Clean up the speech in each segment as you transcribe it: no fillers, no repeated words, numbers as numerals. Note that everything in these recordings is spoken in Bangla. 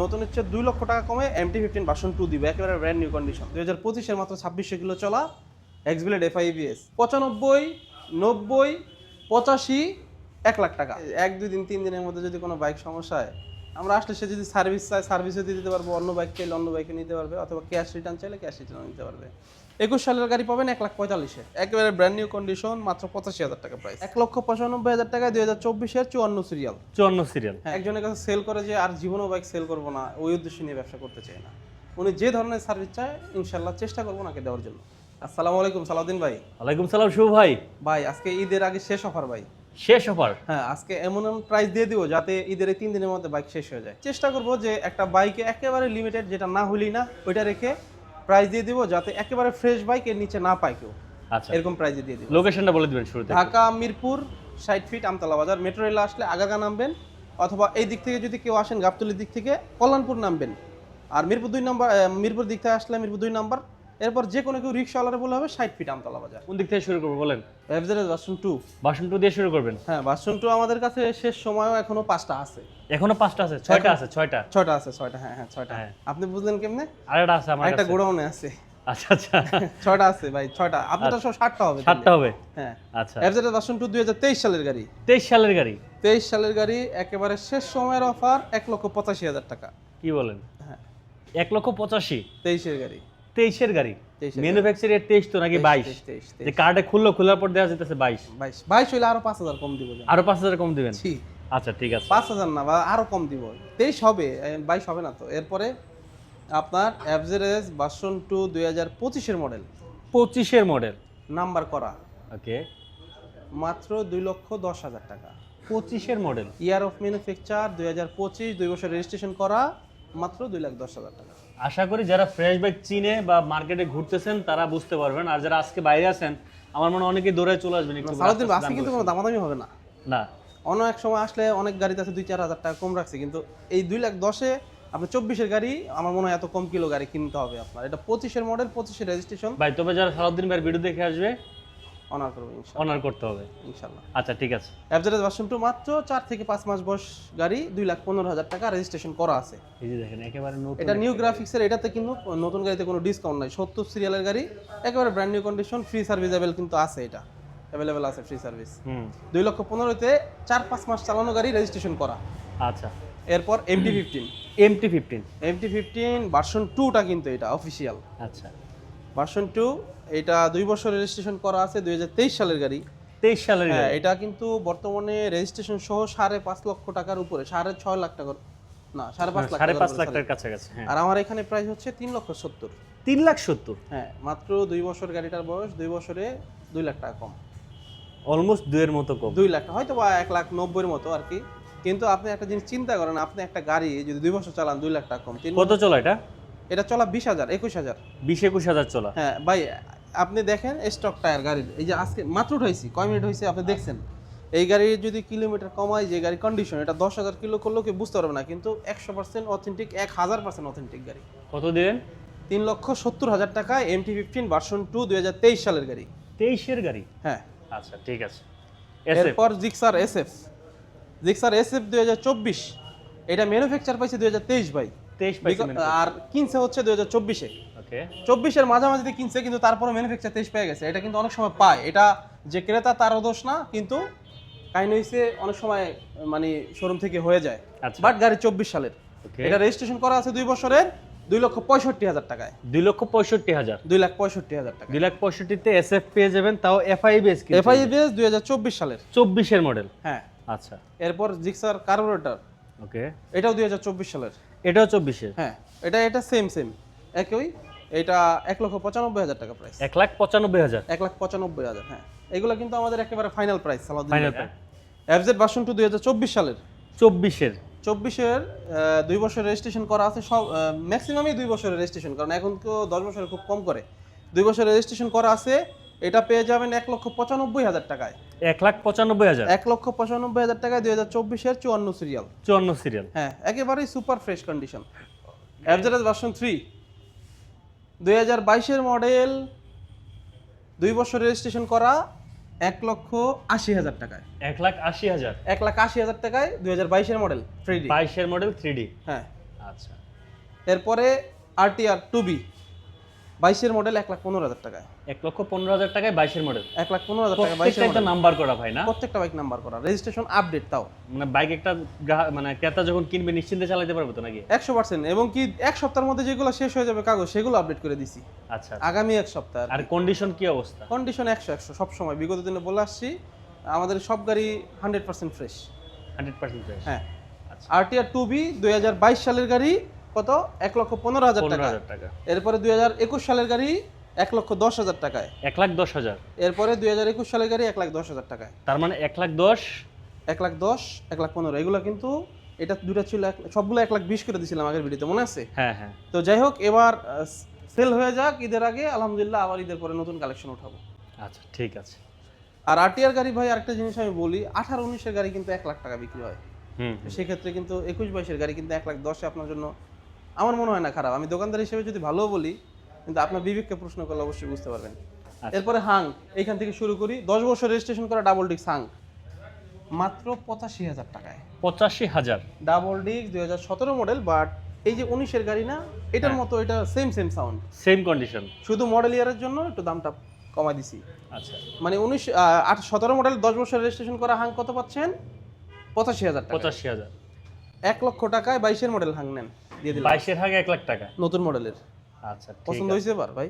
নতুন হচ্ছে 2 লক্ষ টাকা কমে MT-15 ভার্সন 2 দিবে, একেবারে ব্র্যান্ড নিউ কন্ডিশন। 2025-এর মাত্র 2600 কিলো চলা এক্সব্লেড FI-ABS 95, 90, 85, 1 লাখ টাকা। 1-2 দিন 3 দিনের মধ্যে যদি কোনো বাইক সমস্যা হয়, আমরা আসলে সে যদি সার্ভিস চায় সার্ভিসও দিয়ে দিতে পারবো, অন্য বাইক চাইলে অন্য বাইকে নিতে পারবে, অথবা ক্যাশ রিটার্ন চাইলে ক্যাশ রিটার্ন নিতে পারবে। 21 সালের গাড়ি পাবেন 1,45,000-এ, একেবারে ব্র্যান্ড নিউ কন্ডিশন, মাত্র 85,000 টাকা প্রাইস। 1,95,000 টাকায় 2024-এর 54 সিরিয়াল। 54 সিরিয়াল। হ্যাঁ, একজনের কাছে সেল করে যে আর জীবনেও বাইক সেল করবো না, ওই উদ্দেশ্য নিয়ে ব্যবসা করতে চায় না। উনি যে ধরনের সার্ভিস চায় ইনশাল্লাহ চেষ্টা করবো ওনাকে দেওয়ার জন্য। আসসালামু আলাইকুম সালাউদ্দিন ভাই। ওয়ালাইকুম সালাম শুভ ভাই। ভাই আজকে ঈদের আগে শেষ অফার ভাই। শেষ অফার? হ্যাঁ, আজকে এমন প্রাইস দিয়ে দিব যাতে ঈদের এই 3 দিনের মধ্যে বাইক শেষ হয়ে যায়। চেষ্টা করবো যে একটা বাইকে একেবারে লিমিটেড, যেটা না হলেই না, ওইটা রেখে প্রাইস দিয়ে দিব যাতে একেবারে ফ্রেশ বাইক এর নিচে না পায় কেউ। আচ্ছা, এরকম প্রাইস দিয়ে দিব। লোকেশনটা বলে দিবেন শুরুতে। ঢাকা মিরপুর 60 ফিট আমতলা বাজার। মেট্রো রেলে আসলে আগারগাঁ নামবেন, অথবা এই দিক থেকে যদি কেউ আসেন গাবতলীর দিক থেকে কল্যাণপুর নামবেন। আর মিরপুর 2 নম্বর, মিরপুর দিক থেকে আসলে মিরপুর 2 নম্বর। এরপর যে কোনো কেউ রিক্সাওয়ালারে বলে হবে 60 ফিট আমতলা বাজার। কোন দিক থেকে শুরু করব বলেন? FZ version 2। ভার্সন 2 দিয়ে শুরু করবেন? হ্যাঁ, ভার্সন 2 আমাদের কাছে শেষ সময়ও এখনো 5টা আছে। এখনো 5টা আছে? 6টা আছে? 6টা? 6টা আছে, 6টা। হ্যাঁ হ্যাঁ, 6টা। হ্যাঁ। আপনি বুঝলেন কেমনে? আরেকটা আছে আমার কাছে। একটা গোডাউনে আছে। আচ্ছা আচ্ছা। 6টা আছে ভাই, 6টা। আপনারটা সব 7টা হবে। 7টা হবে? হ্যাঁ। আচ্ছা। FZ ভার্সন 2 2023 সালের গাড়ি। 23 সালের গাড়ি? 23 সালের গাড়ি, একেবারে শেষ সময়ের অফার 1,85,000 টাকা। কি বলেন? হ্যাঁ, 1,85,000? 23 এর গাড়ি। 23 এর গাড়ি? 23 এর ম্যানুফ্যাকচারের 23 তো নাকি 22? 23। যে কার্ডে খোলার পর দেওয়া যেতেছে 22। 22 হইলে আরো 5,000 কম দিব। আরো 5,000 কম দিবেন? জি, আচ্ছা ঠিক আছে। 5,000 না, বা আরো কম দিব। 23 হবে, 22 হবে না তো। এরপরে আপনার FZ ভার্সন 2 2025 এর মডেল। 25 এর মডেল? নাম্বার করা। ওকে। মাত্র 2,10,000 টাকা। 25 এর মডেল? ইয়ার অফ ম্যানুফ্যাকচার 2025, 2 বছর রেজিস্ট্রেশন করা, মাত্র 2,10,000 টাকা। আশা করি যারা ফ্রেশ বাইক চিনে বা মার্কেটে ঘুরতেছেন তারা বুঝতে পারবেন, আর যারা আজকে বাইরে আছেন আমার মনে হয় অনেকে দৌড়ে চলে আসবেন একটু। সারাদিন আজকে কিন্তু কোনো দামাদামি হবে না। না, অন্য এক সময় আসলে অনেক গাড়িতে আছে 2-4 হাজার টাকা কম রাখছে, কিন্তু এই 2,10,000-এ আপনি 24 এর গাড়ি, আমার মনে হয় এত কম কিলো গাড়ি কিনতে হবে আপনার। এটা 25 এর মডেল, 25 এর রেজিস্ট্রেশন। ভাই তবে যারা সারাদিন ভাইয়ের ভিডিও দেখে আসবে অনার করবো ইনশাআল্লাহ। অনার করতে হবে ইনশাআল্লাহ। আচ্ছা ঠিক আছে। FZ ভার্সন 2 মাত্র 4 থেকে 5 মাস বয়স গাড়ি, 2,15,000 টাকা রেজিস্ট্রেশন করা আছে। এই যে দেখেন একেবারে নতুন। এটা নিউ গ্রাফিক্সের, এটাতে কিন্তু নতুন গাড়িতে কোনো ডিসকাউন্ট নাই। 70 সিরিয়ালের গাড়ি, একেবারে brand new condition, free serviceable কিন্তু আছে, এটা অ্যাভেলেবেল আছে ফ্রি সার্ভিস। 2,15,000-তে 4-5 মাস চালানো গাড়ি রেজিস্ট্রেশন করা। আচ্ছা। এরপর MT-15। MT-15 ভার্সন 2টা কিন্তু এটা অফিসিয়াল। আচ্ছা। ভার্সন 2 এটা 2 বছর রেজিস্ট্রেশন করা আছে, 2023 সালের গাড়ি। 23 সালের হ্যাঁ, গাড়ি? এটা কিন্তু বর্তমানে রেজিস্ট্রেশন সহ 5.5 লক্ষ টাকার উপরে, 6.5 লাখ টাকা না, 5.5 লাখ 5.5 লাখ টাকা। টাকার কাছাকাছি। হ্যাঁ। আর আমার এখানে প্রাইস হচ্ছে 3,70,000। 3,70,000? হ্যাঁ, মাত্র 2 বছর গাড়িটার বয়স, 2 বছরে 2 লাখ টাকা কম। অলমোস্ট 2 এর মতো কম। 2 লাখ টাকা, হয়তো বা 1,90,000 মতো আর কি। কিন্তু আপনি একটা জিনিস চিন্তা করেন, আপনি একটা গাড়ি যদি 2 বছর চালান 2 লাখ টাকা কম। কত চলা এটা? এটা চলা 20,000, 21,000। 20-21 চলা? হ্যাঁ ভাই, আপনি দেখেন স্টক টায়ার গাড়ির, এই যে আজকে মাত্র উঠাইছি, কয় মিনিট হয়েছে আপনি দেখছেন। এই গাড়ির যদি কিলোমিটার কমায়, যে গাড়ি কন্ডিশন, এটা 10,000 কিলো করলেও কেউ বুঝতে পারবে না, কিন্তু 100% অথেন্টিক, 1000% অথেন্টিক গাড়ি। কত দিলেন? 3,70,000 টাকায় MT-15 ভার্সন 2 2023 সালের গাড়ি। 23 এর গাড়ি? হ্যাঁ। আচ্ছা ঠিক আছে। এরপর জিক্সার SF 2024, এটা ম্যানুফ্যাকচার পাইছে 2023 ভাই। 23 পাইছে আর কিনছে হচ্ছে 2024-এ। ওকে। 24-এর মাঝামাঝিতে কিনছে, কিন্তু তারপরে ম্যানুফ্যাকচার 23 পেয়ে গেছে। এটা কিন্তু অনেক সময় পায়, এটা যে ক্রেতা তারও দোষ না, কিন্তু কাহিনী হয়েছে অনেক সময় মানে শোরুম থেকে হয়ে যায়। আচ্ছা। বাট গাড়ি 24 সালের। ওকে। এটা রেজিস্ট্রেশন করা আছে 2 বছরের, 2,65,000 টাকায়। 2,65,000? 2,65,000 টাকা। 2,65,000-তে SF পেয়ে যাবেন, তাও FI-ABS কি? FI-ABS 2024 সালের। 24 এর মডেল? হ্যাঁ। আচ্ছা। এরপর জিক্সার কার্বোরেটর, ওকে। এটাও 2024 সালের। এটাও 24 এর? হ্যাঁ, এটা সেম একই। এটা 1,95,000 টাকা প্রাইস। 1,95,000? 1,95,000, হ্যাঁ। এগুলো কিন্তু আমাদের একেবারে final price. Final price. FZ version 2 2024 সালের। 24 এর? 24-এর 2 বছর রেজিস্ট্রেশন করা আছে, সব ম্যাক্সিমামই 2 বছরের রেজিস্ট্রেশন, কারণ এখন কেউ 10 বছরের খুব কম করে। 2 বছর রেজিস্ট্রেশন করা আছে, এটা পেয়ে যাবেন 1,95,000 টাকায়। 1,95,000? 1,95,000 টাকায় 2024-এর 54 সিরিয়াল। 54 সিরিয়াল? হ্যাঁ, একেবারেই super fresh condition. FZ version 3 2022-এর মডেল, 2 বছর রেজিস্ট্রেশন করা, 1,80,000 টাকায়। 1,80,000? 1,80,000 টাকায় 2022-এর মডেল 3D। 22 এর মডেল 3D? হ্যাঁ। আচ্ছা, এরপরে আরটিআর 2B 22-এর মডেল 1,15,000 টাকায়। 1,15,000 টাকায় 22-এর মডেল। 1,15,000 টাকা 22-এর প্রত্যেকটা একটা মডেল। নাম্বার করা ভাই না? প্রত্যেকটা বাইক নাম্বার করা, রেজিস্ট্রেশন আপডেট তাও। মানে বাইক একটা মানে ক্রেতা যখন কিনবে নিশ্চিন্তে চালাতে পারবে তো নাকি? 100%, এবং কি এক সপ্তাহের মধ্যে যেগুলো শেষ হয়ে যাবে কাগজ সেগুলো আপডেট করে দিছি আচ্ছা, আগামী এক সপ্তাহ। আর কন্ডিশন কি অবস্থা? কন্ডিশন 100 সব সময়, বিগত দিনে বলে আসছি আমাদের সব গাড়ি 100% ফ্রেশ। 100% ফ্রেশ। হ্যাঁ। আচ্ছা, আরটিআর 2B 2022 সালের গাড়ি কত? 1,15,000 টাকা। 15,000 টাকা। এরপরে 2021 সালের গাড়ি 1,10,000 টাকায়। 1,10,000। এরপরে 2021 সালের গাড়ি 1,10,000 টাকায়। তার মানে 1,10,000। 1,10,000, 1,15,000, এগুলো কিন্তু এটা দুটা ছিল সবগুলো 1,20,000 করে দিয়েছিলাম আগের ভিডিওতে, মনে আছে? হ্যাঁ হ্যাঁ। তো যাই হোক, এবার সেল হয়ে যাক ঈদের আগে, আলহামদুলিল্লাহ আবার ঈদের পরে নতুন কালেকশন উঠাবো। আচ্ছা ঠিক আছে। আর আরটিআর গাড়ি ভাই আরেকটা জিনিস আমি বলি, 18-19-এর গাড়ি কিন্তু 1,00,000 টাকা বিক্রি হয়। হুম। সেক্ষেত্রে কিন্তু 21-22-এর গাড়ি কিন্তু 1,10,000 আপনার জন্য আমার মনে হয় না খারাপ। আমি দোকানদার হিসেবে যদি ভালো বলি, কিন্তু আপনার বিবেককে প্রশ্ন করলে অবশ্যই বুঝতে পারবেন। আচ্ছা। এরপরে হাং, এইখান থেকে শুরু করি। 10 বছর রেজিস্ট্রেশন করা ডাবল ডিস্ক হাং মাত্র 85,000 টাকায়। 85,000। ডাবল ডিস্ক 2017 মডেল, বাট এই যে 19-এর গাড়ি না, এটার হ্যাঁ। মতো এটা সেম সাউন্ড, সেম কন্ডিশন। শুধু মডেল ইয়ারের জন্য একটু দামটা কমাই দিছি। আচ্ছা, মানে 17 মডেল 10 বছর রেজিস্ট্রেশন করা হাং কত পাচ্ছেন? 85,000 টাকা। 85,000। 1 লক্ষ টাকায় 22-এর মডেল হাং নেন, দিয়ে দিলাম 22-এর আগে 1,00,000 টাকা। নতুন মডেলের। আচ্ছা ঠিক পছন্দ আছে। হয়েছে এবার ভাই?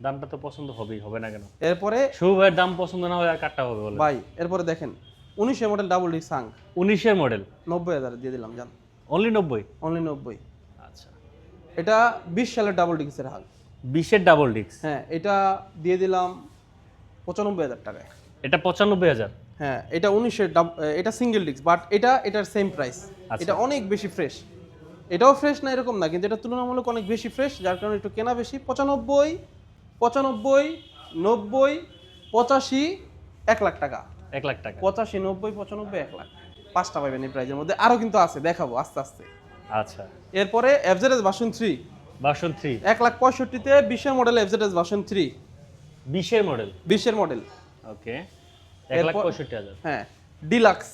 দামটা তো পছন্দ হবেই, হবে না কেন? এরপরে শুভ ভাইয়ের দাম পছন্দ না হয় আর কাটটা হবে বলে। ভাই এরপরে দেখেন 19-এর model double disc Hang 19-এর model 90,000 দিয়ে দিলাম, জান। অনলি 90। অনলি 90। আচ্ছা, এটা 20 সালের ডাবল ডিস্কের হাং। 20-এর double disc. হ্যাঁ, এটা দিয়ে দিলাম 95,000 টাকায়। এটা 95,000। হ্যাঁ, এটা 19-এর এটা সিঙ্গেল ডিস্ক, বাট এটার সেম প্রাইস। আচ্ছা। এটা অনেক বেশি ফ্রেশ। এটাও ফ্রেশ না এরকম না, কিন্তু এটা তুলনামূলক অনেক বেশি ফ্রেশ, যার কারণে একটু কেনা বেশি। 95, 95, 90, 85, 1,00,000 টাকা। 1,00,000 টাকা। 85, 90, 95, 1,00,000, 5টা পাবেন এই প্রাইজের মধ্যে। আরও কিন্তু আছে, দেখাবো আস্তে আস্তে। আচ্ছা, এরপরে এফজেডএস ভার্সন 3 ভার্সন 3। 1,65,000-তে 20-এর মডেল এফজেডএস ভার্সন 3, 20-এর মডেল। 20-এর মডেল। ওকে, এরপর- 1,65,000। হ্যাঁ, ডিলাক্স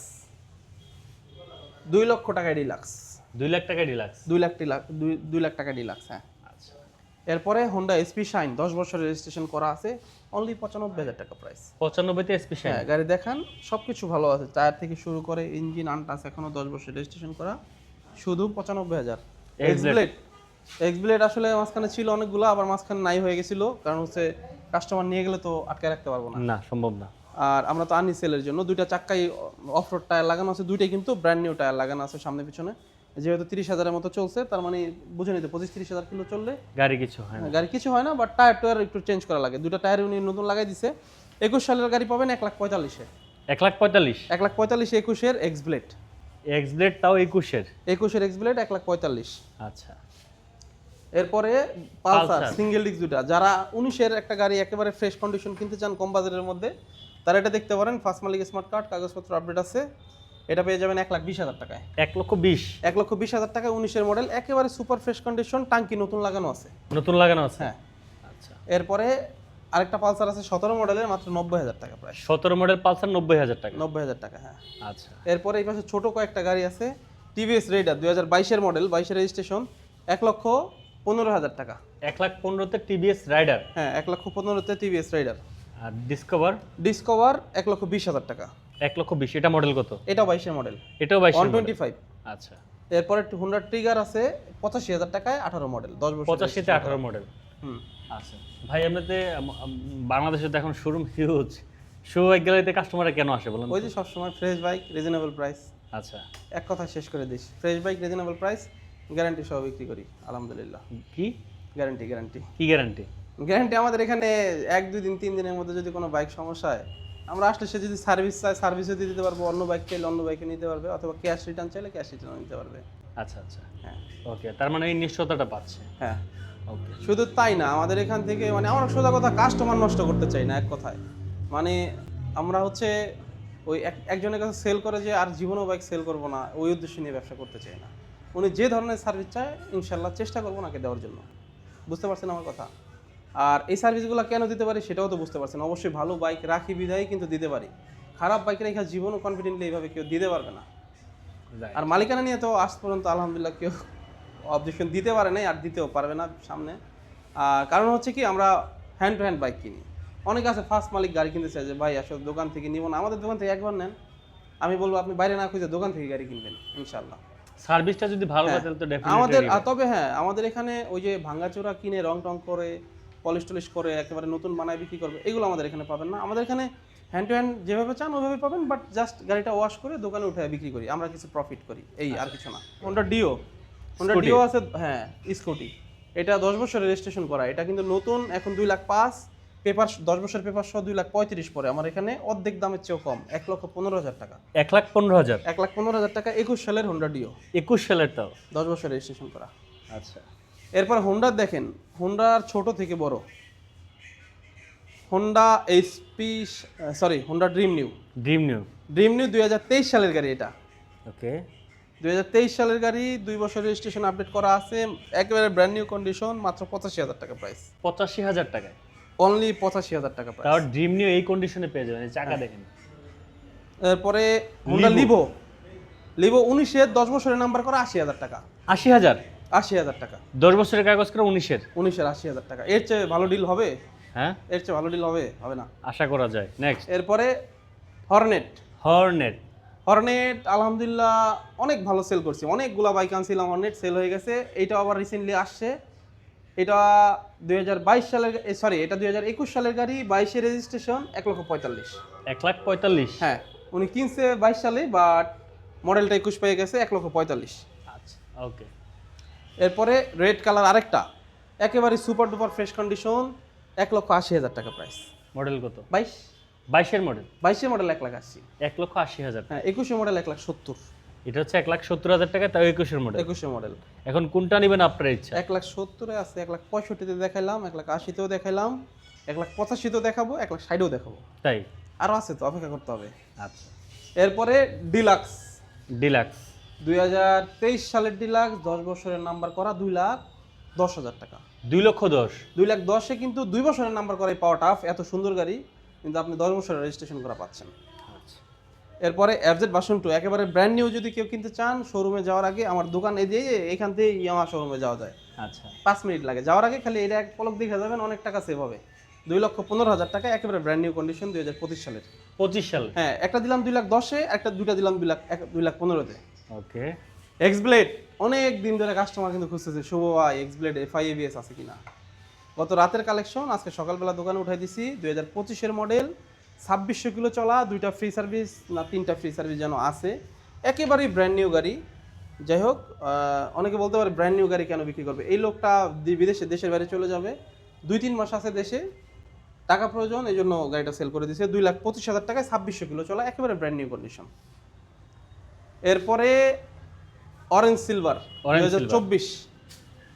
2 লক্ষ টাকায় ডিলাক্স। 2,00,000 টাকা ডিলাক্স। 2 লাখ টাকা ডিলাক্স। হ্যাঁ। আচ্ছা, এরপরে হোন্ডা এসপি শাইন 10 বছর রেজিস্ট্রেশন করা আছে, অনলি 95,000 টাকা প্রাইস। 95-তে স্পেশাল। হ্যাঁ, গাড়ি দেখান, সবকিছু ভালো আছে, টায়ার থেকে শুরু করে ইঞ্জিন আনটাস, এখনো 10 বছর রেজিস্ট্রেশন করা, শুধু 95,000। এক্সব্লেড, এক্সব্লেড আসলে মাঝখানে ছিল অনেকগুলো, আবার মাঝখানে নাই হয়ে গেছিল, কারণ হচ্ছে কাস্টমার নিয়ে গেলে তো আটকে রাখতে পারবো না। না, সম্ভব না। আর আমরা তো আনি সেলের জন্য 2টা চাক্কাই অফরোড টায়ার লাগানো আছে, 2টাই কিন্তু ব্র্যান্ড নিউ টায়ার লাগানো আছে সামনে পিছনে। যেহেতু 30,000-এর মতো চলছে, তার মানে বুঝে নিতে 25-30,000 কিলো চললে গাড়ি কিছু হয় না। গাড়ি কিছু হয় না, বাট টায়ার একটু চেঞ্জ করা লাগে। 2টা টায়ার উনি নতুন লাগাই দিছে। 21 সালের গাড়ি পাবেন 1,45,000-এ। 1,45,000। 1,45,000 21-এর এক্সব্লেড। এক্সব্লেড তাও 21-এর। 21-এর এক্সব্লেড 1,45,000। আচ্ছা, এরপরে পালসার পালসার। সিঙ্গেল ডিস্ক 2টা, যারা 19-এর একটা গাড়ি একেবারে ফ্রেশ কন্ডিশন কিনতে চান কম বাজারের মধ্যে, তারা এটা দেখতে পারেন। ফার্স্ট মালিক স্মার্ট কার্ড, কাগজপত্র আপডেট আছে। এটা পেয়ে যাবেন 1,20,000 টাকায়। 1,20,000। 1,20,000 টাকায় 19-এর মডেল, একেবারে সুপার ফ্রেশ কন্ডিশন, টাঙ্কি নতুন লাগানো আছে। নতুন লাগানো আছে। হ্যাঁ। আচ্ছা, এরপরে আরেকটা পালসার আছে 17 মডেলের, মাত্র 90,000 টাকা প্রাইস। 17 মডেল পালসার 90,000 টাকা। 90,000 টাকা, হ্যাঁ। আচ্ছা, এরপরে এই পাশে ছোট কয়েকটা গাড়ি আছে। টিভিএস রেইডার 2022-এর মডেল, 22-এর রেজিস্ট্রেশন, 1,15,000 টাকা। 1,15,000-তে টিভিএস রাইডার। হ্যাঁ, 1,15,000-তে টিভিএস রাইডার। আর ডিসকভার ডিসকভার 1,20,000 টাকা। 1,20,000। এটা মডেল কত? এটাও 22-এর মডেল, এটাও 22-এর মডেল। 125। আচ্ছা, এরপরে হুন্ডা ট্রিগার আছে 85,000 টাকায়, 18 মডেল, 10 বছর। 85-তে 18 মডেল। হুম। আচ্ছা ভাই, এমনিতে বাংলাদেশে তো এখন শোরুম হিউজ। শো এক গ্যালারিতে কাস্টমাররা কেন আসে বলেন? ওই যে সবসময় ফ্রেশ বাইক, রিজনেবল প্রাইস। আচ্ছা, এক কথা শেষ করে this, fresh bike, reasonable price, guarantee সহ বিক্রি করি আলহামদুলিল্লাহ। কি গ্যারান্টি গ্যারান্টি কি গ্যারান্টি? গ্যারান্টি আমাদের এখানে 1-2 দিন 3 দিনের মধ্যে যদি কোনো বাইক সমস্যা হয়, আমরা আসলে সে যদি সার্ভিস চায় সার্ভিসও দিয়ে দিতে পারবো, অন্য বাইক চাইলে অন্য বাইকে নিতে পারবে, অথবা ক্যাশ রিটার্ন চাইলে ক্যাশ রিটার্নও নিতে পারবে। আচ্ছা আচ্ছা, হ্যাঁ ওকে, তার মানে এই নিশ্চয়তাটা পাচ্ছে। হ্যাঁ। ওকে, শুধু তাই না, আমাদের এখান থেকে মানে আমরা সোজা কথা কাস্টমার নষ্ট করতে চাই না, এক কথায়। মানে আমরা হচ্ছে ওই একজনের কাছে সেল করে যে আর জীবনেও বাইক সেল করবো না, ওই উদ্দেশ্য নিয়ে ব্যবসা করতে চাই না। উনি যে ধরনের সার্ভিস চায় ইনশাল্লাহ চেষ্টা করবো নাকি দেওয়ার জন্য। বুঝতে পারছেন আমার কথা? আর এই সার্ভিসগুলো কেন দিতে পারি সেটাও তো বুঝতে পারছেন। অবশ্যই ভালো বাইক রাখি বিধায় কিন্তু দিতে পারি, খারাপ বাইক রেখে জীবনও কনফিডেন্টলি এইভাবে কেউ দিতে পারবে না। আর মালিকানা নিয়ে তো আজ পর্যন্ত আলহামদুলিল্লাহ কেউ অবজেকশন দিতে পারে নাই আর দিতেও পারবে না সামনে। কারণ হচ্ছে কি আমরা হ্যান্ড টু হ্যান্ড বাইক কিনি। অনেকে আছে ফার্স্ট মালিক গাড়ি কিনতে চায় যে ভাই আসলে দোকান থেকে নিব না, আমাদের দোকান থেকে একবার নেন, আমি বলবো আপনি বাইরে না খুঁজে দোকান থেকে গাড়ি কিনবেন ইনশাল্লাহ। সার্ভিসটা যদি ভালো হয় তাহলে তো আমাদের ডেফিনেটলি। তবে হ্যাঁ আমাদের এখানে ওই যে ভাঙাচোরা কিনে রং টং করে পলিশ টলিশ করে একেবারে নতুন বানায় বিক্রি করবে, এগুলো আমাদের এখানে পাবেন না। আমাদের এখানে হ্যান্ড টু হ্যান্ড যেভাবে চান ওইভাবে পাবেন, বাট জাস্ট গাড়িটা ওয়াশ করে দোকানে উঠে বিক্রি করি, আমরা কিছু প্রফিট করি এই আর কিছু না। হোন্ডা ডিও আছে, হ্যাঁ স্কুটি, এটা 10 বছরের রেজিস্ট্রেশন করা, এটা কিন্তু নতুন, এখন 2,05,000 পেপার, 10 বছর পেপার সহ 2,35,000 পরে আমার এখানে অর্ধেক দামের চেয়েও কম, 1,15,000 টাকা। 1,15,000 1,15,000 টাকা 21 সালের হোন্ডা ডিও, 21 সালের তাও। 10 বছর রেজিস্ট্রেশন করা। আচ্ছা, এরপর হোন্ডা দেখেন, হোন্ডার ছোট থেকে বড়, Honda HP sorry Honda dream new dream new 2023 সালের গাড়ি, এটা ওকে 2023 সালের গাড়ি, 2 বছর রেজিস্ট্রেশন আপডেট করা আছে, একেবারে ব্র্যান্ড নিউ কন্ডিশন, মাত্র 85,000 টাকা প্রাইস। 85,000 টাকায় অনলি 85,000 টাকা প্রাইস। তাও ড্রিম নিউ এই কন্ডিশনে পেয়ে যাবেন, এই চাকা দেখেন। এরপরে হোন্ডা লিভো 19-এর 10 বছরের নাম্বার করা 80,000 টাকা। 80,000 80,000 টাকা 10 বছরের কাগজ করে 19-এর 19-এর 80,000 টাকা। এর চেয়ে ভালো ডিল হবে? হ্যাঁ, এর চেয়ে ভালো ডিল হবে না। আশা করা যায়। নেক্সট এরপরে হর্নেট আলহামদুলিল্লাহ অনেক ভালো সেল করছি, অনেকগুলা বাইক আনছিলাম, হর্নেট সেল হয়ে গেছে। এইটা আবার রিসেন্টলি আসছে, এটা 2022 সালের সরি এটা 2021 সালের গাড়ি, 22-এর রেজিস্ট্রেশন, 1,45,000। 1,45,000 হ্যাঁ উনি কিনছে 22 সালে, বাট মডেলটা 21 পেয়ে গেছে, 1,45,000। আচ্ছা, ওকে। এরপরে রেড কালার আরেকটা, একেবারে সুপার ডুপার ফ্রেশ কন্ডিশন, 1,80,000 টাকা প্রাইস। মডেল কত? 22 এর মডেল। 22-এর মডেল 1,80,000। 1,80,000। হ্যাঁ 21-এর মডেল 1,70,000। এটা হচ্ছে 1,70,000 টাকা, তাও 21-এর মডেল। 21-এর মডেল। এখন কোনটা নেবেন আপনার ইচ্ছা? 1,70,000 আছে, 1,65,000-তে দেখাইলাম, 1,80,000-তেও দেখাইলাম, 1,85,000-তেও দেখাবো, 1,60,000-তেও দেখাবো। তাই? আরও আছে তো, অপেক্ষা করতে হবে। আচ্ছা, এরপরে ডিলাক্স ডিলাক্স 2023 সালের ডিলাক্স, 10 বছরের নাম্বার করা, 2,10,000 টাকা। 2,10,000 2,10,000-এ কিন্তু 2 বছরের নাম্বার করাই পাওয়া টাফ, এত সুন্দর গাড়ি কিন্তু আপনি 10 বছরের রেজিস্ট্রেশন করা পাচ্ছেন। আচ্ছা, এরপরে এফজেড ভার্সন 2 একেবারে ব্র্যান্ড নিউ, যদি কেউ কিনতে চান শোরুমে যাওয়ার আগে আমার দোকান এই দিয়ে এখান থেকে ইয়ামা শোরুমে যাওয়া যায়, আচ্ছা 5 মিনিট লাগে। যাওয়ার আগে খালি এটা এক পলক দেখে যাবেন, অনেক টাকা সেভ হবে। 2,15,000 টাকা, একেবারে ব্র্যান্ড নিউ কন্ডিশন, 2025 সালের। 25 সাল। হ্যাঁ একটা দিলাম 2,10,000-এ, দুইটা দিলাম 2,15,000-তে। ওকে, এক্সব্লেড অনেক দিন ধরে কাস্টমার কিন্তু খুঁজতেছে, শুভ ভাই এক্সব্লেড FI ABS আছে কিনা। গত রাতের কালেকশন, আজকে সকালবেলা দোকানে উঠাই দিছি। 2025-এর মডেল, 2600 কিলো চলা, 2টা ফ্রি সার্ভিস না 3টা ফ্রি সার্ভিস যেন আছে, একেবারেই ব্র্যান্ড নিউ গাড়ি। যাই হোক, অনেকে বলতে পারে ব্র্যান্ড নিউ গাড়ি কেন বিক্রি করবে, এই লোকটা বিদেশে দেশের বাইরে চলে যাবে, 2-3 মাস আছে দেশে, টাকা প্রয়োজন, এই জন্য গাড়িটা সেল করে দিয়েছে। 2,25,000 টাকায় 2600 কিলো চলা, একেবারে ব্র্যান্ড নিউ কন্ডিশন। এরপরে অরেঞ্জ সিলভার 2024,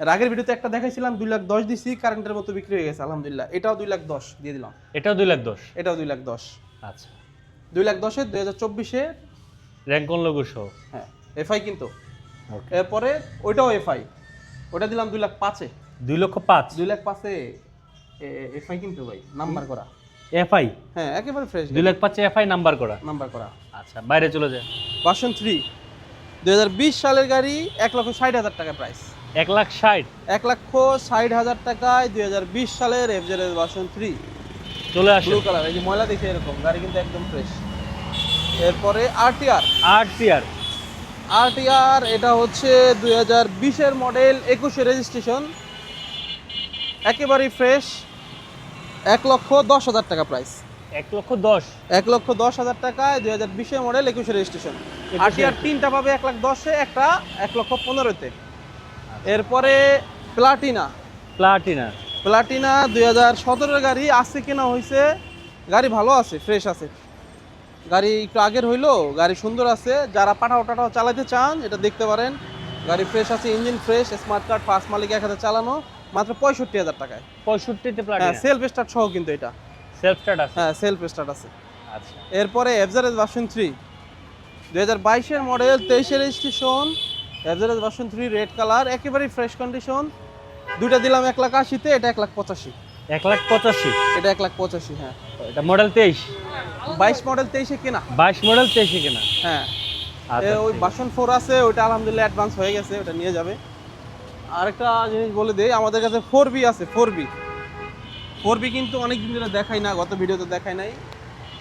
এর আগের ভিডিওতে একটা দেখাইছিলাম, 2,10,000 দিছি, কারেন্টের মতো বিক্রি হয়ে গেছে আলহামদুলিল্লাহ। এটাও 2,10,000 দিয়ে দিলাম। এটাও 2,10,000। এটাও 2,10,000। আচ্ছা, 2,10,000-এর 2024-এ, র্যাঙ্কন লোগো সহ। হ্যাঁ FI কিন্তু। ওকে, এরপরে ওইটাও FI, ওটা দিলাম 2,05,000-এ। 2,05,000 2,05,000-এ FI কিন্তু ভাই নাম্বার করা। এফআই। হ্যাঁ একেবারে ফ্রেশ 2,05,000 এফআই নাম্বার করা। নাম্বার করা। আচ্ছা, বাইরে চলে যায়। ভার্সন 3 2020 সালের গাড়ি, 1,60,000 টাকা প্রাইস। 1,60,000 1,60,000 টাকায় 2020 সালের FZ ভার্সন 3 চলে আসে। ব্লু কালার, এই যে ময়লা দেখে এরকম, গাড়ি কিন্তু একদম ফ্রেশ। এরপরে RTR, 8 এটা হচ্ছে 2020-এর মডেল, 21-এর রেজিস্ট্রেশন, একেবারেই ফ্রেশ, 1,10,000 টাকা প্রাইস। 1,10,000 1,10,000 টাকায় 2020-এর মডেল, 21-এর রেজিস্ট্রেশন। RTR 3টা পাবে 1,10,000-এ, একটা 1,15,000-তে। এরপরে প্লাটিনা 2017-এর গাড়ি, আজকে কেনা হয়েছে, গাড়ি ভালো আছে, ফ্রেশ আছে, গাড়ি একটু আগের হইলো, গাড়ি সুন্দর আছে, যারা পাঠাও টাটাও চালাতে চান এটা দেখতে পারেন, গাড়ি ফ্রেশ আছে, engine fresh, smart card, first মালিক 1 হাতে চালানো, মাত্র 65,000 টাকায়। 65-তে হ্যাঁ প্লাটিনা। সেলফ স্টার্ট সহ কিন্তু এটা, সেলফ স্টার্ট আছে। হ্যাঁ সেলফ স্টার্ট আছে। আচ্ছা, এরপরে FZ ভার্সন 3 2022-এর মডেল, 23-এর registration, FZ version 3 red colour, একেবারেই ফ্রেশ কন্ডিশন, দুইটা দিলাম 1,80,000-তে, এটা 1,85,000। 1,85,000 এটা 1,85,000। হ্যাঁ এটা মডেল 23। 22 মডেল 23-এ কেনা। 22 মডেল 23-এ কেনা। হ্যাঁ আচ্ছা, ওই ঠিক আছে। ভার্সন 4 আছে, ওইটা আলহামদুলিল্লাহ অ্যাডভান্স হয়ে গেছে, ওটা নিয়ে যাবে। আরেকটা জিনিস বলে দেই, আমাদের কাছে 4B আছে। 4B কিন্তু অনেক দিন ধরে দেখাই না, গত ভিডিওতে দেখাই নাই।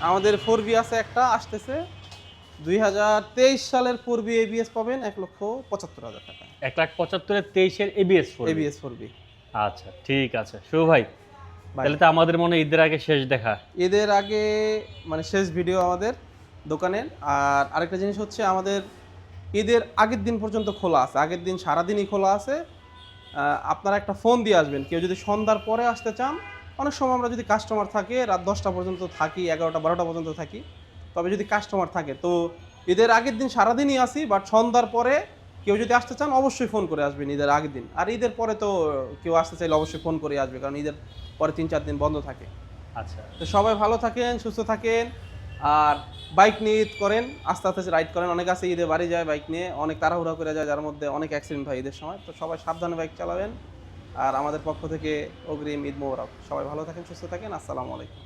আমাদের 4B আছে, একটা আসতেছে 2023 সালের 4B ABS পাবেন 1,75,000 টাকা। 1,75,000 23-এর ABS ফোর। ABS 4B। আচ্ছা ঠিক আছে শুভ ভাই, তাহলে তো আমাদের মনে হয় ঈদের আগে শেষ দেখা। এদের আগে মানে শেষ ভিডিও আমাদের দোকানের। আর আরেকটা জিনিস হচ্ছে, আমাদের ঈদের আগের দিন পর্যন্ত খোলা আছে, আগের দিন সারাদিনই খোলা আছে। আপনারা একটা ফোন দিয়ে আসবেন, কেউ যদি সন্ধ্যার পরে আসতে চান, অনেক সময় আমরা যদি কাস্টমার থাকে রাত 10টা পর্যন্ত থাকি, 11টা 12টা পর্যন্ত থাকি। তবে যদি কাস্টমার থাকে তো ঈদের আগের দিন সারাদিনই আসি, বাট সন্ধ্যার পরে কেউ যদি আসতে চান অবশ্যই ফোন করে আসবেন ঈদের আগের দিন। আর ঈদের পরে তো কেউ আসতে চাইলে অবশ্যই ফোন করে আসবে, কারণ ঈদের পরে 3-4 দিন বন্ধ থাকে। আচ্ছা তো সবাই ভালো থাকেন, সুস্থ থাকেন। আর বাইক নিয়ে ঈদ করেন, আস্তে আস্তে রাইড করেন। অনেক আছে ঈদে বাড়ি যায় বাইক নিয়ে, অনেক তাড়াহুড়া করে যায়, যার মধ্যে অনেক অ্যাক্সিডেন্ট হয় ঈদের সময়। তো সবাই সাবধানে বাইক চালাবেন। আর আমাদের পক্ষ থেকে অগ্রিম ঈদ মোবারক। সবাই ভালো থাকেন, সুস্থ থাকেন। আসসালামু আলাইকুম।